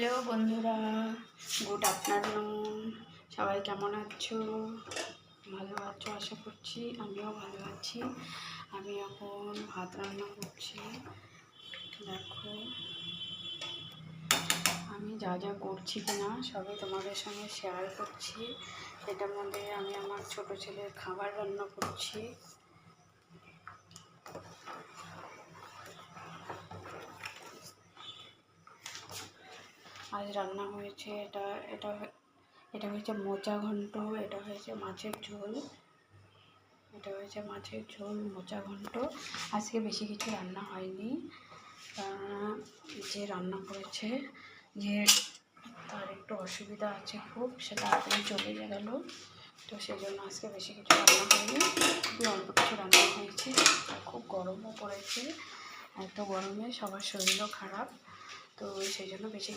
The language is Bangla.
হ্যালো বন্ধুরা, গুড আফটারনুন। সবাই কেমন আছো? ভালো আছো আশা করছি। আমিও ভালো আছি। আমি এখন ভাত রান্না করছি। দেখো আমি যা যা করছি কিনা সবই তোমাদের সঙ্গে শেয়ার করছি। এটার মধ্যে আমি আমার ছোট ছেলের খাবার রান্না করছি। আজ রান্না হয়েছে এটা হয়েছে মোচা ঘন্ট, এটা হয়েছে মাছের ঝোল, মোচা ঘন্ট। আজকে বেশি কিছু রান্না হয়নি, যে রান্না করেছে যে তার একটু অসুবিধা আছে, খুব সেটা তাড়াতাড়ি চলে গেল, তো সেই জন্য আজকে বেশি কিছু রান্না হয়নি, খুবই অল্প কিছু রান্না হয়েছে। খুব গরমও পড়েছে, এত গরমে সবার শরীরও খারাপ, তো সেই জন্য বেশি